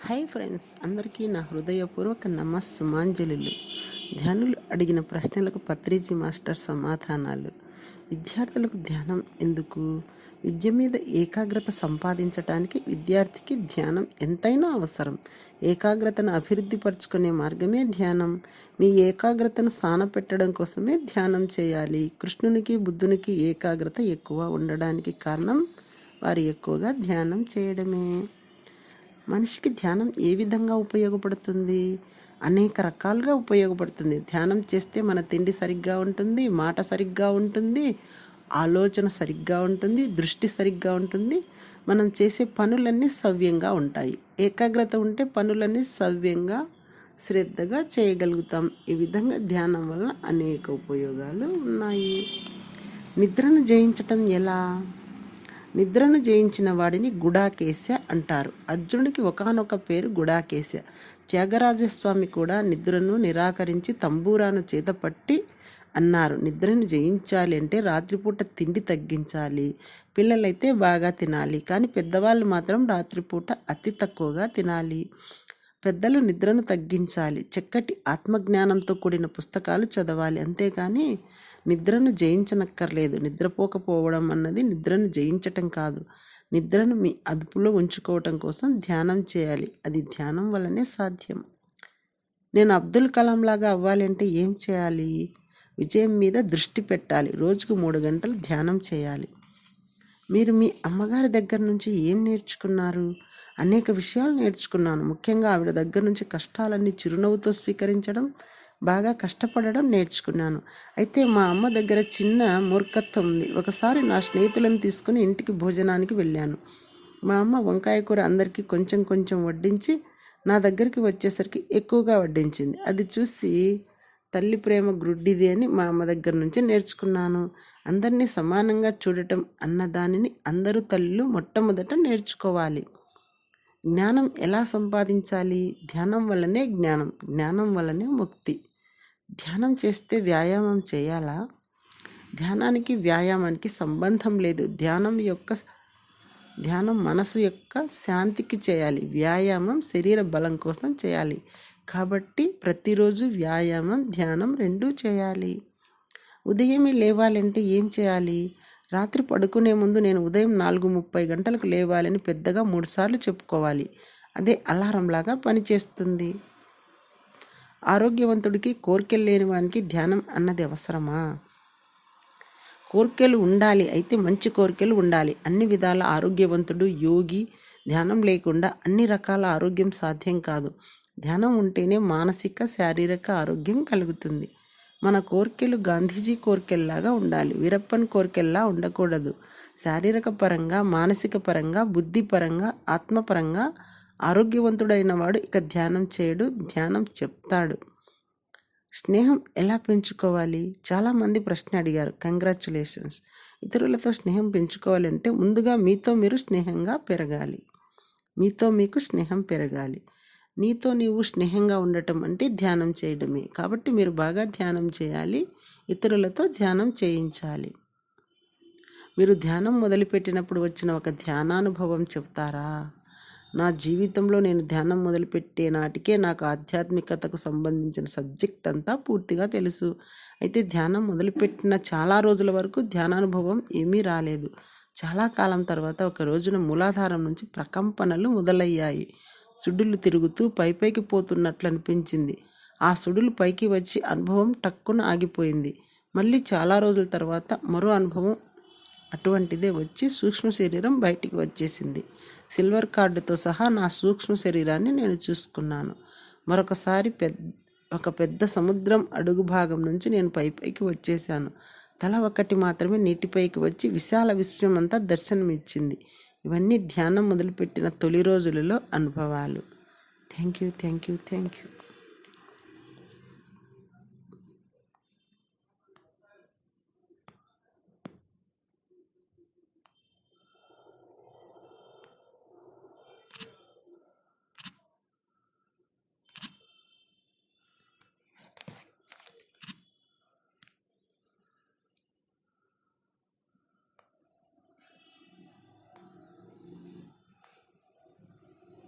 Hi friends, అందరికీ నా హృదయపూర్వక నమస్సుమాంజలులు. ధ్యానులు అడిగిన ప్రశ్నలకు పత్రిజీ మాస్టర్ సమాధానాలు. విద్యార్థులకు ధ్యానం ఎందుకు? విద్య మీద ఏకాగ్రత సంపాదించడానికి విద్యార్థికి ధ్యానం ఎంతైనా అవసరం. ఏకాగ్రతను అభివృద్ధిపరచుకునే మార్గమే ధ్యానం. మీ ఏకాగ్రతను సానపెట్టడం కోసమే ధ్యానం చేయాలి. కృష్ణునికి బుద్ధునికి ఏకాగ్రత ఎక్కువ ఉండడానికి కారణం వారు ఎక్కువగా ధ్యానం చేయడమే. మనిషికి ధ్యానం ఏ విధంగా ఉపయోగపడుతుంది? అనేక రకాలుగా ఉపయోగపడుతుంది. ధ్యానం చేస్తే మన తిండి సరిగ్గా ఉంటుంది, మాట సరిగ్గా ఉంటుంది, ఆలోచన సరిగ్గా ఉంటుంది, దృష్టి సరిగ్గా ఉంటుంది. మనం చేసే పనులన్నీ సవ్యంగా ఉంటాయి. ఏకాగ్రత ఉంటే పనులన్నీ సవ్యంగా శ్రద్ధగా చేయగలుగుతాం. ఈ విధంగా ధ్యానం వల్ల అనేక ఉపయోగాలు ఉన్నాయి. నిద్రను జయించటం ఎలా? నిద్రను జయించిన వాడిని గుడాకేశ అంటారు. అర్జునుడికి ఒకానొక పేరు గుడాకేశ. త్యాగరాజస్వామి కూడా నిద్రను నిరాకరించి తంబూరాను చేతపట్టి అన్నారు, నిద్రను జయించాలి అంటే రాత్రిపూట తిండి తగ్గించాలి. పిల్లలైతే బాగా తినాలి, కానీ పెద్దవాళ్ళు మాత్రం రాత్రిపూట అతి తక్కువగా తినాలి. పెద్దలు నిద్రను తగ్గించాలి. చక్కటి ఆత్మజ్ఞానంతో కూడిన పుస్తకాలు చదవాలి. అంతేకాని నిద్రను జయించనక్కర్లేదు. నిద్రపోకపోవడం అన్నది నిద్రను జయించటం కాదు. నిద్రను మీ అదుపులో ఉంచుకోవటం కోసం ధ్యానం చేయాలి. అది ధ్యానం వల్లనే సాధ్యం. నేను అబ్దుల్ కలాం లాగా అవ్వాలి అంటే ఏం చేయాలి? విజయం మీద దృష్టి పెట్టాలి. రోజుకు 3 గంటలు ధ్యానం చేయాలి. మీరు మీ అమ్మగారి దగ్గర నుంచి ఏం నేర్చుకున్నారు? అనేక విషయాలు నేర్చుకున్నాను. ముఖ్యంగా ఆవిడ దగ్గర నుంచి కష్టాలన్నీ చిరునవ్వుతో స్వీకరించడం, బాగా కష్టపడడం నేర్చుకున్నాను. అయితే మా అమ్మ దగ్గర చిన్న మూర్ఖత్వం ఉంది. ఒకసారి నా స్నేహితులను తీసుకుని ఇంటికి భోజనానికి వెళ్ళాను. మా అమ్మ వంకాయ కూర అందరికీ కొంచెం కొంచెం వడ్డించి నా దగ్గరికి వచ్చేసరికి ఎక్కువగా వడ్డించింది. అది చూసి తల్లి ప్రేమ గ్రుడ్డిది అని మా అమ్మ దగ్గర నుంచి నేర్చుకున్నాను. అందరినీ సమానంగా చూడటం అన్న దానిని అందరూ తల్లులు మొట్టమొదట నేర్చుకోవాలి. జ్ఞానం ఎలా సంపాదించాలి? ధ్యానం వల్లనే జ్ఞానం, జ్ఞానం వల్లనే ముక్తి. ధ్యానం చేస్తే వ్యాయామం చేయాలా? ధ్యానానికి వ్యాయామానికి సంబంధం లేదు. ధ్యానం మనసు యొక్క శాంతికి చేయాలి. వ్యాయామం శరీర బలం కోసం చేయాలి. కాబట్టి ప్రతిరోజు వ్యాయామం, ధ్యానం రెండూ చేయాలి. ఉదయమే లేవాలంటే ఏం చేయాలి? రాత్రి పడుకునే ముందు నేను ఉదయం 4:30 గంటలకు లేవాలని పెద్దగా 3 సార్లు చెప్పుకోవాలి. అదే అలారంలాగా పనిచేస్తుంది. ఆరోగ్యవంతుడికి కోరికలు లేని వానికి ధ్యానం అన్నది అవసరమా? కోరికలు ఉండాలి, అయితే మంచి కోరికలు ఉండాలి. అన్ని విధాల ఆరోగ్యవంతుడు యోగి. ధ్యానం లేకుండా అన్ని రకాల ఆరోగ్యం సాధ్యం కాదు. ధ్యానం ఉంటేనే మానసిక శారీరక ఆరోగ్యం కలుగుతుంది. మన కోరికలు గాంధీజీ కోరికల్లాగా ఉండాలి, వీరప్పన్ కోరికల్లా ఉండకూడదు. శారీరక పరంగా, మానసిక పరంగా, బుద్ధిపరంగా, ఆత్మపరంగా ఆరోగ్యవంతుడైన వాడు ఇక ధ్యానం చేయడు, ధ్యానం చెప్తాడు. స్నేహం ఎలా పెంచుకోవాలి? చాలామంది ప్రశ్న అడిగారు. కంగ్రాచ్యులేషన్స్. ఇతరులతో స్నేహం పెంచుకోవాలంటే ముందుగా మీతో మీరు స్నేహంగా పెరగాలి. మీతో మీకు స్నేహం పెరగాలి. నీతో నీవు స్నేహంగా ఉండటం అంటే ధ్యానం చేయడమే. కాబట్టి మీరు బాగా ధ్యానం చేయాలి, ఇతరులతో ధ్యానం చేయించాలి. మీరు ధ్యానం మొదలుపెట్టినప్పుడు వచ్చిన ఒక ధ్యానానుభవం చెప్తారా? నా జీవితంలో నేను ధ్యానం మొదలుపెట్టే నాటికే నాకు ఆధ్యాత్మికతకు సంబంధించిన సబ్జెక్ట్ అంతా పూర్తిగా తెలుసు. అయితే ధ్యానం మొదలుపెట్టిన చాలా రోజుల వరకు ధ్యానానుభవం ఏమీ రాలేదు. చాలా కాలం తర్వాత ఒక రోజున మూలాధారం నుంచి ప్రకంపనలు మొదలయ్యాయి. సుడులు తిరుగుతూ పైకి పోతున్నట్లు అనిపించింది. ఆ సుడులు పైకి వచ్చి అనుభవం టక్కున ఆగిపోయింది. మళ్ళీ చాలా రోజుల తర్వాత మరో అనుభవం అటువంటిదే వచ్చి సూక్ష్మ శరీరం బయటికి వచ్చేసింది. సిల్వర్ కార్డుతో సహా నా సూక్ష్మ శరీరాన్ని నేను చూసుకున్నాను. మరొకసారి ఒక పెద్ద సముద్రం అడుగు భాగం నుంచి నేను పైకి వచ్చేసాను. తల ఒక్కటి మాత్రమే నీటిపైకి వచ్చి విశాల విశ్వం అంతా దర్శనమిచ్చింది. ఇవన్నీ ధ్యానం మొదలుపెట్టిన తొలి రోజులలో అనుభవాలు. Thank you.